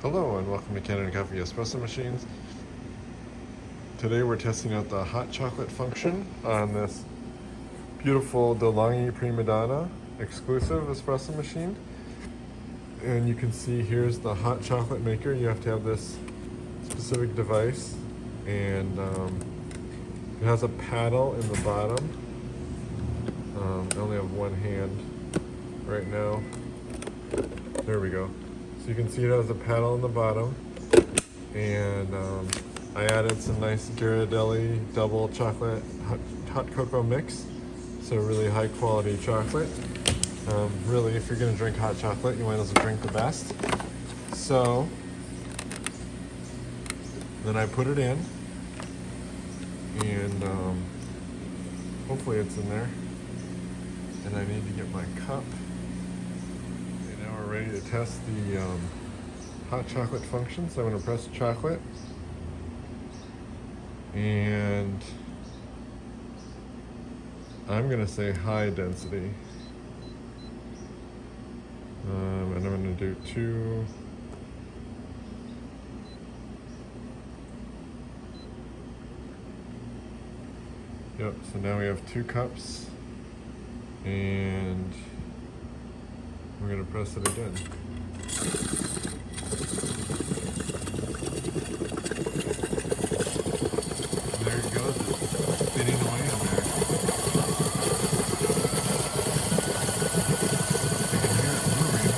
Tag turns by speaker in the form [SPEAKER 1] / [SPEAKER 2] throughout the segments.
[SPEAKER 1] Hello and welcome to Kanen Coffee Espresso Machines. Today we're testing out the hot chocolate function on this beautiful DeLonghi PrimaDonna exclusive espresso machine. And you can see here's the hot chocolate maker. You have to have this specific device, and it has a paddle in the bottom. I only have one hand right now. There we go. So you can see it has a paddle in the bottom, and I added some nice Ghirardelli double chocolate hot cocoa mix, so really high quality chocolate. Really, if you're gonna drink hot chocolate, you might as well drink the best. So then I put it in, and hopefully it's in there. And I need to get my cup. Okay, now we're ready to test the hot chocolate function. So I'm going to press chocolate, and I'm going to say high density. And I'm going to do 2. Yep, so now we have 2 cups. And we're going to press it again. And there it goes, it's spinning away in there. You can hear it moving.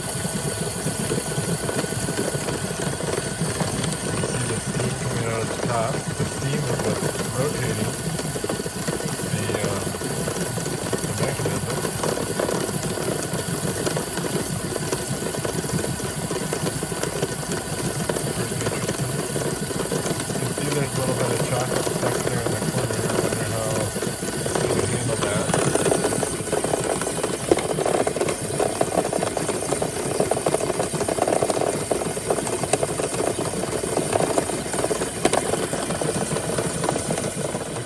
[SPEAKER 1] You see the steam coming out of the top. The steam is what's rotating the mechanism. There's a little bit of chocolate stuck there in the corner. I wonder how it's going to handle that.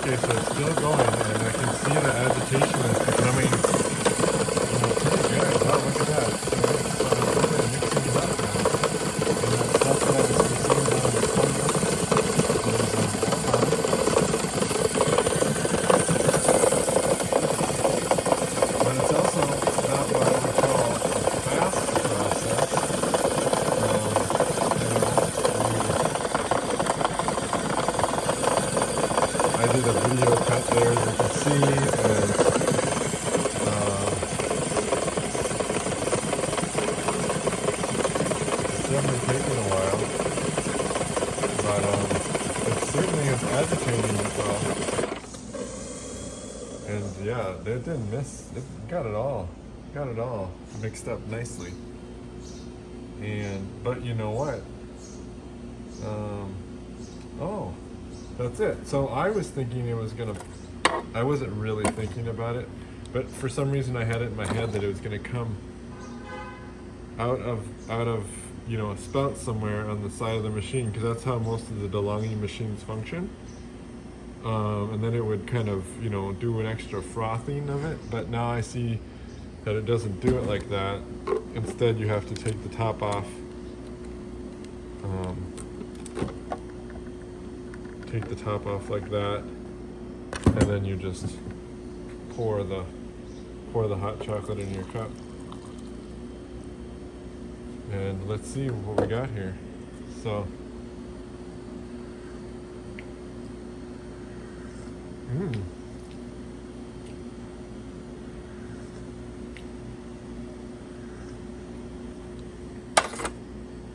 [SPEAKER 1] Okay, so it's still going, and I can see the agitation is becoming pretty good. Wow, look at that. So it's really mixing it up now. And that stuff that I was concerned about in the corner. But it's also not what I would call a fast process. I did a video cut there, as you can see, and it's definitely taking a while. But it certainly is agitating it well. And yeah, it didn't miss. It got it all mixed up nicely. But you know what? Oh, that's it. So I was thinking it was gonna. I wasn't really thinking about it, but for some reason I had it in my head that it was gonna come out of a spout somewhere on the side of the machine, because that's how most of the DeLonghi machines function. And then it would kind of, do an extra frothing of it. But now I see that it doesn't do it like that. Instead, you have to take the top off. Take the top off like that, and then you just pour the hot chocolate in your cup. And let's see what we got here. So.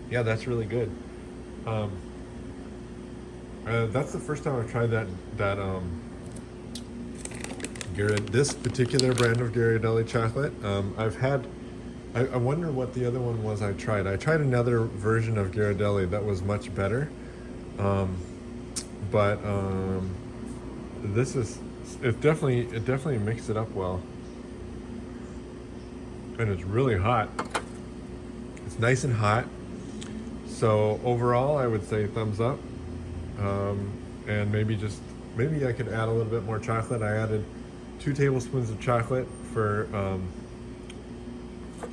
[SPEAKER 1] Yeah, that's really good. That's the first time I've tried this particular brand of Ghirardelli chocolate. I wonder what the other one was I tried. I tried another version of Ghirardelli that was much better. But it definitely mixed it up well. And it's really hot. It's nice and hot. So overall, I would say thumbs up. And maybe I could add a little bit more chocolate. I added 2 tablespoons of chocolate for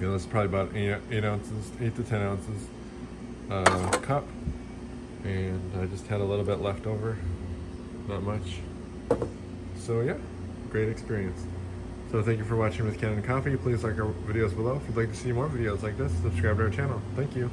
[SPEAKER 1] it's probably about 8 ounces, 8 to 10 ounces. cup, and I just had a little bit left over, not much. So yeah, great experience. So thank you for watching with Kanen Coffee. Please like our videos below. If you'd like to see more videos like this, subscribe to our channel. Thank you.